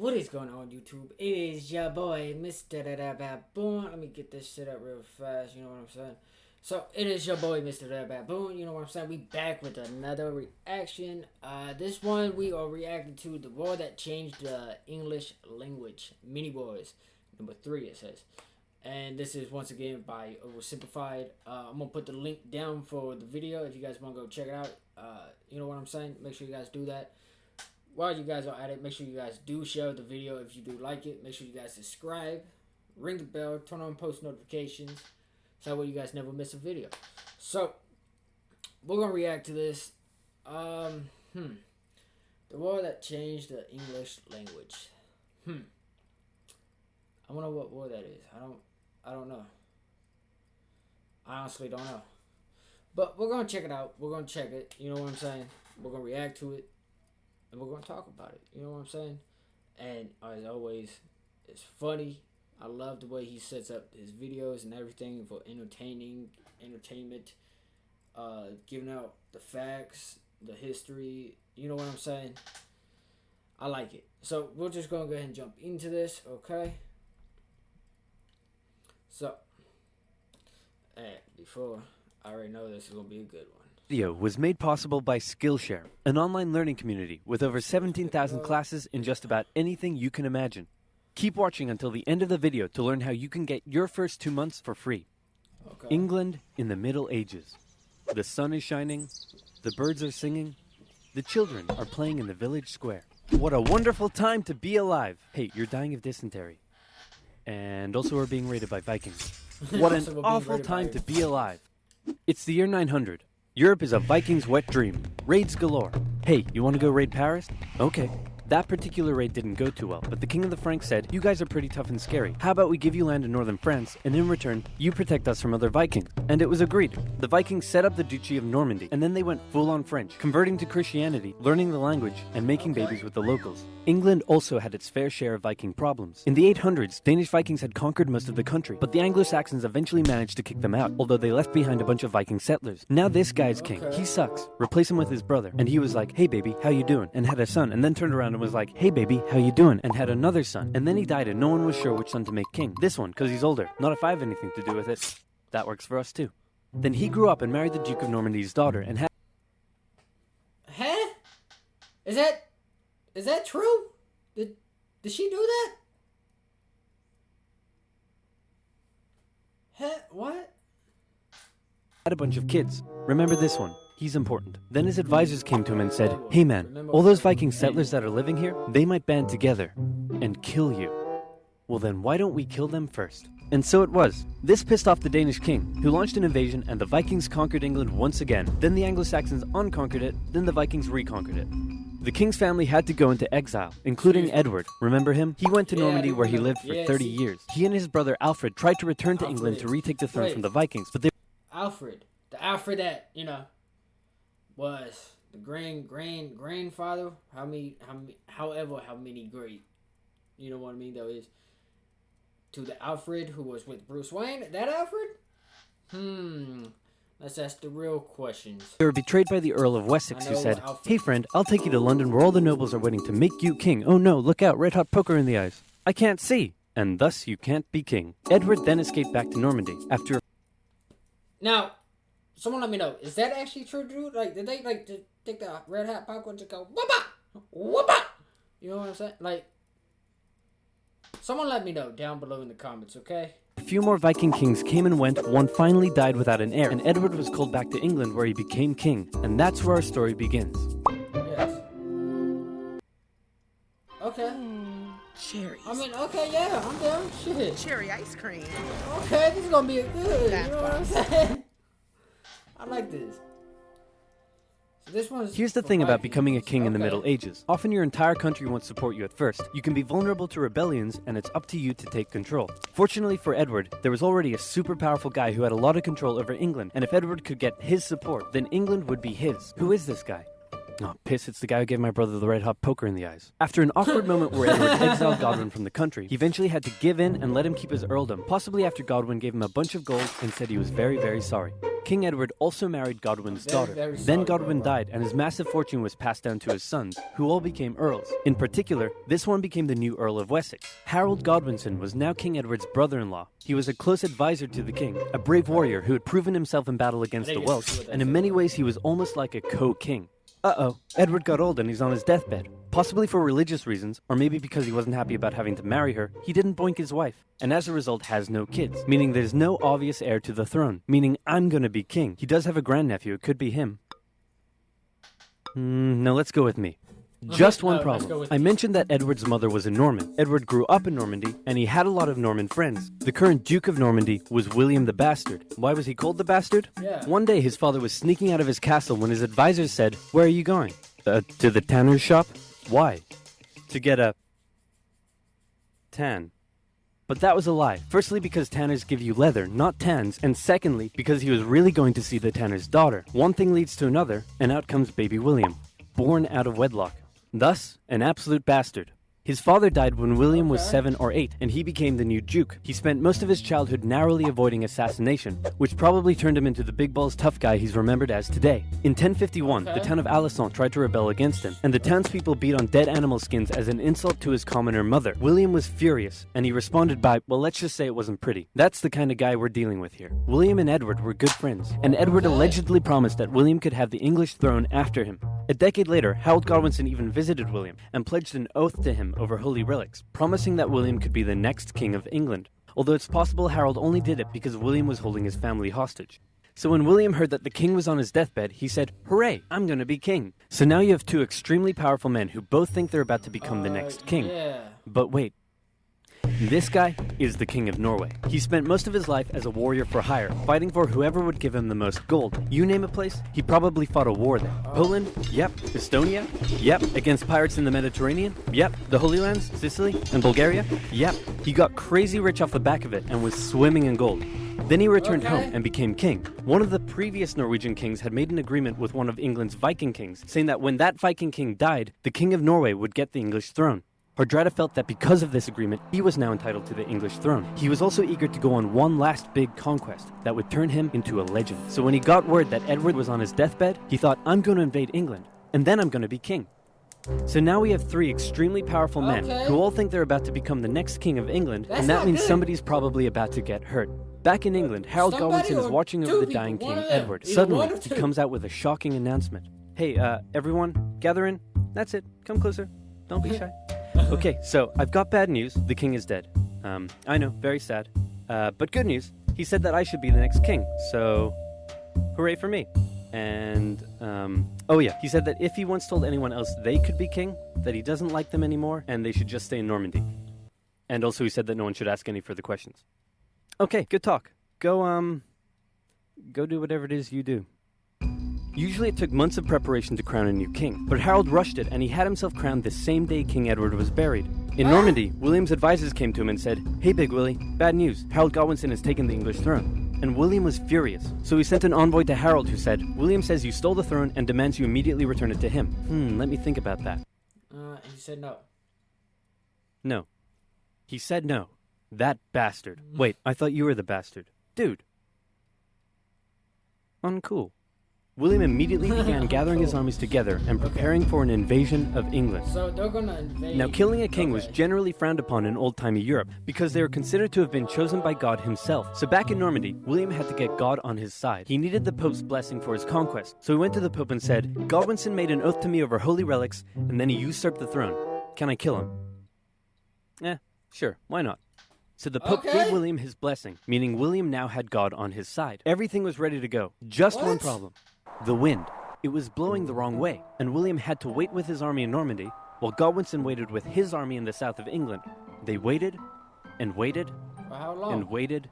What is going on, YouTube? It is your boy, MrBaboon. Let me get this shit up real fast, you know what I'm saying? So, it is your boy, MrBaboon, you know what I'm saying? We back with another reaction. This one, we are reacting to the war that changed the English language. Mini Wars, number 3, it says. And this is, once again, by Oversimplified. I'm going to put the link down for the video if you guys want to go check it out. You know what I'm saying? Make sure you guys do that. While you guys are at it, make sure you guys do share the video if you do like it. Make sure you guys subscribe, ring the bell, turn on post notifications, so that way you guys never miss a video. So, we're going to react to this. The war that changed the English language. I wonder what war that is. I don't know. I honestly don't know. But we're going to check it out. We're going to check it. You know what I'm saying? We're going to react to it. And we're going to talk about it. You know what I'm saying? And as always, it's funny. I love the way he sets up his videos and everything for entertainment. Giving out the facts, the history. You know what I'm saying? I like it. So, we're just going to go ahead and jump into this, okay? So, before, I already know this is going to be a good one. Video was made possible by Skillshare, an online learning community with over 17,000 classes in just about anything you can imagine. Keep watching until the end of the video to learn how you can get your first 2 months for free. Okay. England in the Middle Ages. The sun is shining, the birds are singing, the children are playing in the village square. What a wonderful time to be alive! Hey, you're dying of dysentery. And also we're being raided by Vikings. What an awful time to be alive. It's the year 900. Europe is a Viking's wet dream. Raids galore. Hey, you want to go raid Paris? Okay. That particular raid didn't go too well, but the King of the Franks said, "You guys are pretty tough and scary. How about we give you land in northern France, and in return, you protect us from other Vikings?" And it was agreed. The Vikings set up the Duchy of Normandy, and then they went full-on French, converting to Christianity, learning the language, and making babies with the locals. England also had its fair share of Viking problems. In the 800s, Danish Vikings had conquered most of the country, but the Anglo-Saxons eventually managed to kick them out, although they left behind a bunch of Viking settlers. Now this guy's king. He sucks. Replace him with his brother. And he was like, "Hey baby, how you doing?" and had a son, and then turned around and was like, "Hey baby, how you doing?" and had another son. And then he died and no one was sure which son to make king. This one, because he's older. Not if I have anything to do with it. That works for us too. Then he grew up and married the Duke of Normandy's daughter and had... Huh? Is that true? Did she do that? Huh? What? Had a bunch of kids. Remember this one. He's important. Then his advisors came to him and said, "Hey man, all those Viking settlers that are living here, they might band together and kill you. Well then why don't we kill them first?" And so it was. This pissed off the Danish king, who launched an invasion, and the Vikings conquered England once again. Then the Anglo-Saxons unconquered it, then the Vikings reconquered it. The king's family had to go into exile, including Edward. Remember him? He went to Normandy where he lived for 30 years. He and his brother Alfred tried to return to England to retake the throne from the Vikings, but they... The Alfred that, you know, was the grandfather, how many great, you know what I mean, though, is to the Alfred who was with Bruce Wayne. That Alfred? Let's ask the real questions. They were betrayed by the Earl of Wessex, who said, "Hey friend, I'll take you to London where all the nobles are waiting to make you king. Oh no, look out, red hot poker in the eyes. I can't see, and thus you can't be king." Edward then escaped back to Normandy after... Now, someone let me know, is that actually true, dude? Like, did they, like, just take the red hot popcorn and just go, whoop-a, whoop-a? You know what I'm saying? Like, someone let me know down below in the comments, okay? A few more Viking kings came and went, one finally died without an heir, and Edward was called back to England where he became king. And that's where our story begins. Yes. Okay. Cherries. I mean, okay, yeah, I'm down. Shit. Cherry ice cream. Okay, this is gonna be a good, you know what I'm saying? I like this. So this one's... Here's the thing about becoming a king in the Middle Ages. Often your entire country won't support you at first. You can be vulnerable to rebellions, and it's up to you to take control. Fortunately for Edward, there was already a super powerful guy who had a lot of control over England, and if Edward could get his support, then England would be his. Who is this guy? Oh, piss, it's the guy who gave my brother the red-hot poker in the eyes. After an awkward moment where Edward exiled Godwin from the country, he eventually had to give in and let him keep his earldom, possibly after Godwin gave him a bunch of gold and said he was very, very sorry. King Edward also married Godwin's daughter. Then Godwin died, and his massive fortune was passed down to his sons, who all became earls. In particular, this one became the new Earl of Wessex. Harold Godwinson was now King Edward's brother-in-law. He was a close advisor to the king, a brave warrior who had proven himself in battle against the Welsh, and in many ways he was almost like a co-king. Uh-oh, Edward got old and he's on his deathbed. Possibly for religious reasons, or maybe because he wasn't happy about having to marry her, he didn't boink his wife, and as a result has no kids, meaning there's no obvious heir to the throne, meaning I'm gonna be king. He does have a grandnephew, it could be him. No, let's go with me. Just one problem. I mentioned that Edward's mother was a Norman. Edward grew up in Normandy, and he had a lot of Norman friends. The current Duke of Normandy was William the Bastard. Why was he called the Bastard? Yeah. One day his father was sneaking out of his castle when his advisors said, "Where are you going?" To the tanner's shop? Why? To get a tan. But that was a lie. Firstly, because tanners give you leather, not tans, and secondly, because he was really going to see the tanner's daughter. One thing leads to another, and out comes baby William, born out of wedlock. Thus, an absolute bastard. His father died when William was 7 or 8, and he became the new Duke. He spent most of his childhood narrowly avoiding assassination, which probably turned him into the big balls tough guy he's remembered as today. In 1051, the town of Alençon tried to rebel against him, and the townspeople beat on dead animal skins as an insult to his commoner mother. William was furious, and he responded by, well, let's just say it wasn't pretty. That's the kind of guy we're dealing with here. William and Edward were good friends, and Edward allegedly promised that William could have the English throne after him. A decade later, Harold Godwinson even visited William and pledged an oath to him over holy relics, promising that William could be the next king of England, although it's possible Harold only did it because William was holding his family hostage. So when William heard that the king was on his deathbed, he said, "Hooray, I'm gonna be king." So now you have two extremely powerful men who both think they're about to become the next king. Yeah. But wait. This guy is the King of Norway. He spent most of his life as a warrior for hire, fighting for whoever would give him the most gold. You name a place, he probably fought a war there. Poland? Yep. Estonia? Yep. Against pirates in the Mediterranean? Yep. The Holy Lands? Sicily? And Bulgaria? Yep. He got crazy rich off the back of it and was swimming in gold. Then he returned home and became king. One of the previous Norwegian kings had made an agreement with one of England's Viking kings, saying that when that Viking king died, the King of Norway would get the English throne. Hardrada felt that because of this agreement, he was now entitled to the English throne. He was also eager to go on one last big conquest that would turn him into a legend. So when he got word that Edward was on his deathbed, he thought, I'm going to invade England, and then I'm going to be king. So now we have three extremely powerful men who all think they're about to become the next king of England, and that means somebody's probably about to get hurt. Back in England, Harold Godwinson is watching over the dying King Edward. Suddenly, he comes out with a shocking announcement. Hey, everyone, gather in. That's it. Come closer. Don't be shy. Okay, so I've got bad news. The king is dead. I know, very sad. But good news. He said that I should be the next king. So, hooray for me. And, oh yeah, he said that if he once told anyone else they could be king, that he doesn't like them anymore, and they should just stay in Normandy. And also he said that no one should ask any further questions. Okay, good talk. Go do whatever it is you do. Usually it took months of preparation to crown a new king, but Harold rushed it, and he had himself crowned the same day King Edward was buried. In Normandy, William's advisors came to him and said, "Hey Big Willie, bad news, Harold Godwinson has taken the English throne." And William was furious, so he sent an envoy to Harold who said, "William says you stole the throne and demands you immediately return it to him." Let me think about that. And he said no. No. He said no. That bastard. Wait, I thought you were the bastard. Dude. Uncool. William immediately began gathering his armies together and preparing for an invasion of England. So they're gonna invade. Now, killing a king was generally frowned upon in old-timey Europe because they were considered to have been chosen by God himself. So back in Normandy, William had to get God on his side. He needed the Pope's blessing for his conquest. So he went to the Pope and said, "Godwinson made an oath to me over holy relics, and then he usurped the throne. Can I kill him?" Sure, why not? So the Pope gave William his blessing, meaning William now had God on his side. Everything was ready to go. Just one problem. The wind. It was blowing the wrong way, and William had to wait with his army in Normandy, while Godwinson waited with his army in the south of England. They waited, and waited, For how long? and waited,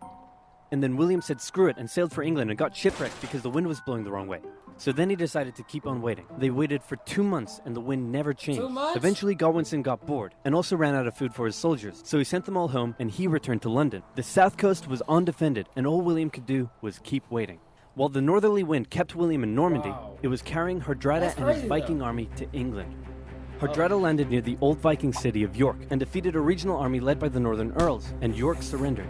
and then William said screw it and sailed for England and got shipwrecked because the wind was blowing the wrong way. So then he decided to keep on waiting. They waited for 2 months and the wind never changed. 2 months? Eventually Godwinson got bored and also ran out of food for his soldiers. So he sent them all home and he returned to London. The south coast was undefended and all William could do was keep waiting. While the northerly wind kept William in Normandy, Wow. it was carrying Hardrada That's and his crazy, Viking though. army to England. Hardrada landed near the old Viking city of York and defeated a regional army led by the Northern Earls, and York surrendered.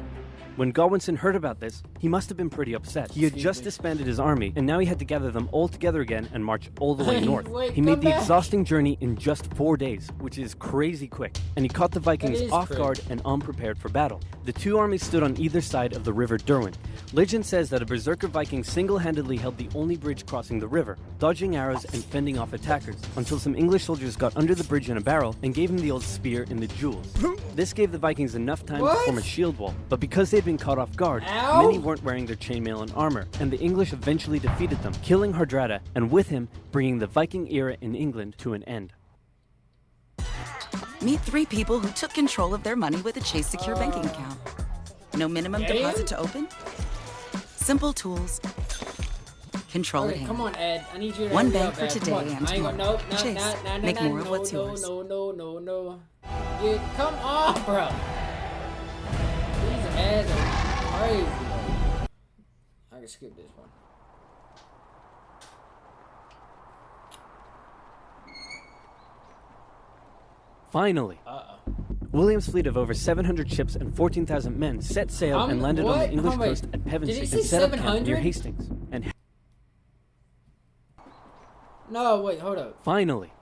When Godwinson heard about this, he must have been pretty upset. He had just disbanded his army, and now he had to gather them all together again and march all the way north. Wait, He made come the back. exhausting journey in just 4 days, which is crazy quick, and he caught the Vikings is off quick. guard and unprepared for battle. The two armies stood on either side of the river Derwent. Legend says that a berserker Viking single-handedly held the only bridge crossing the river, dodging arrows and fending off attackers, until some English soldiers got under the bridge in a barrel and gave him the old spear in the jewels. This gave the Vikings enough time What? to form a shield wall, but because they'd been caught off guard, Ow. many weren't wearing their chainmail and armor, and the English eventually defeated them, killing Hardrada, and with him, bringing the Viking era in England to an end. Meet 3 people who took control of their money with a Chase Secure banking account. No minimum Damn. deposit to open. Simple tools. Control at Okay, hand. come on, Ed. I need you to One hurry bank up, for Ed. today Come on. and I ain't gonna, tomorrow. nope, no, Chase, no, no, make no, more of no, what's no, yours. no. Yeah, come on, bro. These ads are crazy. I can skip this one. Finally, William's fleet of over 700 ships and 14,000 men set sail and landed on the what? English How many- coast at Pevensey did he and say set up camp near 700? Hastings. And No, wait, hold up. finally,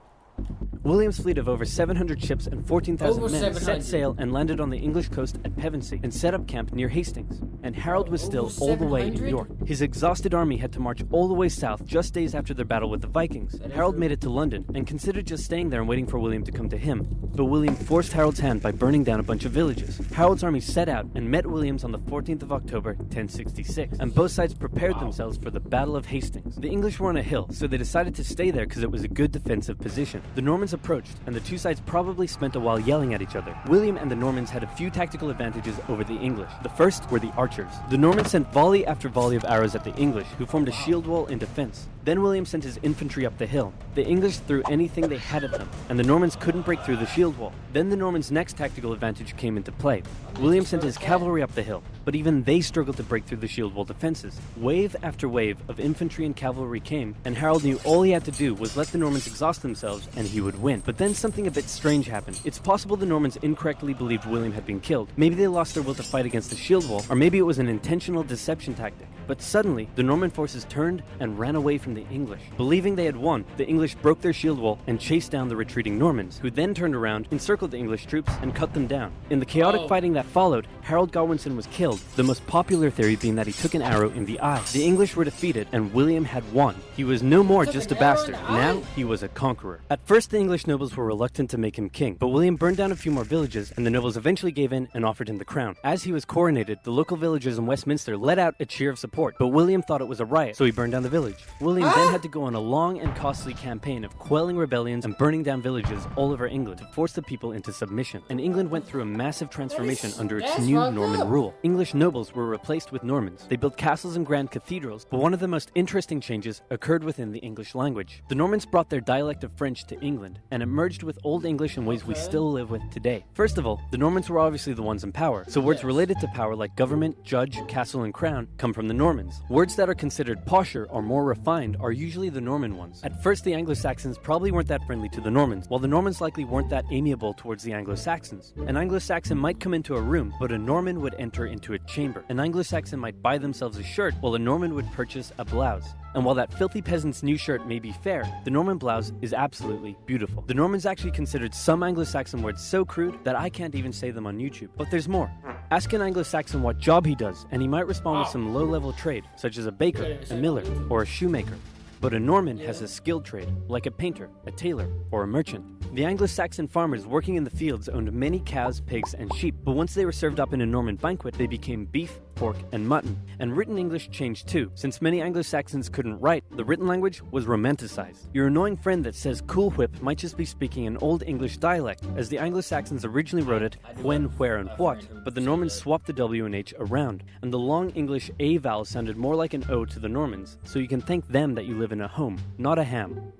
William's fleet of over 700 ships and 14,000 Over men 700. set sail and landed on the English coast at Pevensey and set up camp near Hastings. And Harold was still Over all the way in 700? York. His exhausted army had to march all the way south just days after their battle with the Vikings. That is Harold true. made it to London and considered just staying there and waiting for William to come to him. But William forced Harold's hand by burning down a bunch of villages. Harold's army set out and met William's on the 14th of October, 1066, and both sides prepared themselves for the Battle of Hastings. The English were on a hill, so they decided to stay there because it was a good defensive position. The Normans approached, and the two sides probably spent a while yelling at each other. William and the Normans had a few tactical advantages over the English. The first were the archers. The Normans sent volley after volley of arrows at the English, who formed a shield wall in defense. Then William sent his infantry up the hill. The English threw anything they had at them, and the Normans couldn't break through the shield wall. Then the Normans' next tactical advantage came into play. William sent his cavalry up the hill, but even they struggled to break through the shield wall defenses. Wave after wave of infantry and cavalry came, and Harold knew all he had to do was let the Normans exhaust themselves and he would win. But then something a bit strange happened. It's possible the Normans incorrectly believed William had been killed. Maybe they lost their will to fight against the shield wall, or maybe it was an intentional deception tactic. But suddenly, the Norman forces turned and ran away from the English. Believing they had won, the English broke their shield wall and chased down the retreating Normans, who then turned around, encircled the English troops, and cut them down. In the chaotic fighting that followed, Harold Godwinson was killed, the most popular theory being that he took an arrow in the eye. The English were defeated, and William had won. He was no more Took just an a arrow in bastard. the eye? Now, he was a conqueror. At first, the English nobles were reluctant to make him king, but William burned down a few more villages, and the nobles eventually gave in and offered him the crown. As he was coronated, the local villagers in Westminster let out a cheer of support, but William thought it was a riot, so he burned down the village. William then had to go on a long and costly campaign of quelling rebellions and burning down villages all over England to force the people into submission. And England went through a massive transformation under its that's new fucked Norman up. rule. English nobles were replaced with Normans. They built castles and grand cathedrals, but one of the most interesting changes occurred within the English language. The Normans brought their dialect of French to England, and it merged with Old English in ways we still live with today. First of all, the Normans were obviously the ones in power, so words related to power like government, judge, castle, and crown come from the Normans. Words that are considered posher or more refined are usually the Norman ones. At first, the Anglo-Saxons probably weren't that friendly to the Normans, while the Normans likely weren't that amiable towards the Anglo-Saxons. An Anglo-Saxon might come into a room, but a Norman would enter into a chamber. An Anglo-Saxon might buy themselves a shirt, while a Norman would purchase a blouse. And while that filthy peasant's new shirt may be fair, the Norman blouse is absolutely beautiful. The Normans actually considered some Anglo-Saxon words so crude that I can't even say them on YouTube. But there's more. Ask an Anglo-Saxon what job he does, and he might respond with some low-level trade, such as a baker, a miller, or a shoemaker. But a Norman has a skilled trade, like a painter, a tailor, or a merchant. The Anglo-Saxon farmers working in the fields owned many cows, pigs, and sheep, but once they were served up in a Norman banquet, they became beef, pork, and mutton. And written English changed too. Since many Anglo-Saxons couldn't write, the written language was romanticized. Your annoying friend that says Cool Whip might just be speaking an Old English dialect, as the Anglo-Saxons originally wrote it when, where, and what, but the Normans swapped the W and H around, and the long English A vowel sounded more like an O to the Normans, so you can thank them that you live in a home, not a ham.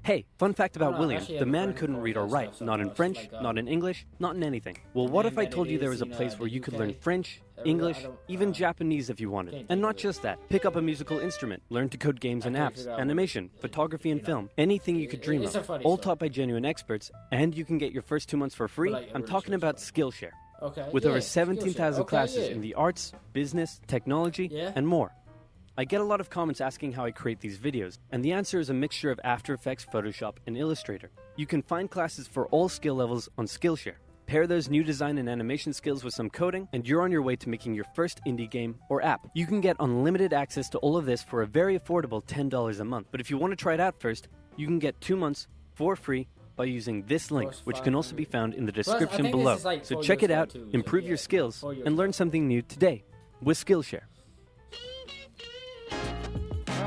Hey, fun fact about no, William. actually, I The have a man friend who couldn't calls read or that write. stuff something Not in else, French, like, not in English, not in anything. Well, the what name if I that told it you there is was a in, place where the you could UK? learn French, I English, don't- even Japanese if you wanted? can't And think not of it. just that. Pick up a musical instrument, learn to code games and can't apps, figure out animation, what- photography and you know, film, anything you could dream it's of. a funny All story. taught by genuine experts, and you can get your first 2 months for free. like, a I'm really talking short about story. Skillshare. Okay. With yeah, over Skillshare. 17,000 Okay, classes yeah. in the arts, business, technology, Yeah. and more. I get a lot of comments asking how I create these videos, and the answer is a mixture of After Effects, Photoshop, and Illustrator. You can find classes for all skill levels on Skillshare. Pair those new design and animation skills with some coding, and you're on your way to making your first indie game or app. You can get unlimited access to all of this for a very affordable $10 a month. But if you want to try it out first, you can get 2 months for free by using this link, Plus which can also be found in the I description think this below. is like So 4 check years it old out, too, so improve yeah, your skills, 4 years and learn old. something new today with Skillshare.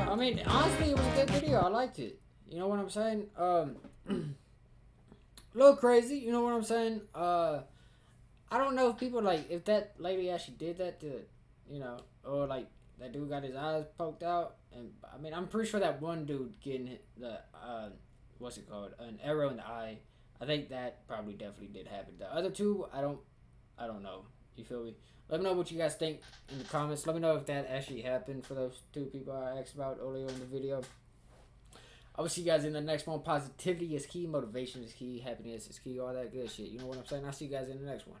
I mean, honestly, it was a good video. I liked it. You know what I'm saying? A little crazy. You know what I'm saying? I don't know if people like if that lady actually did that to, you know, or like that dude got his eyes poked out. And I mean, I'm pretty sure that one dude getting hit the what's it called, an arrow in the eye. I think that probably definitely did happen. The other two, I don't know. You feel me? Let me know what you guys think in the comments. Let me know if that actually happened for those two people I asked about earlier in the video. I will see you guys in the next one. Positivity is key. Motivation is key. Happiness is key. All that good shit. You know what I'm saying? I'll see you guys in the next one.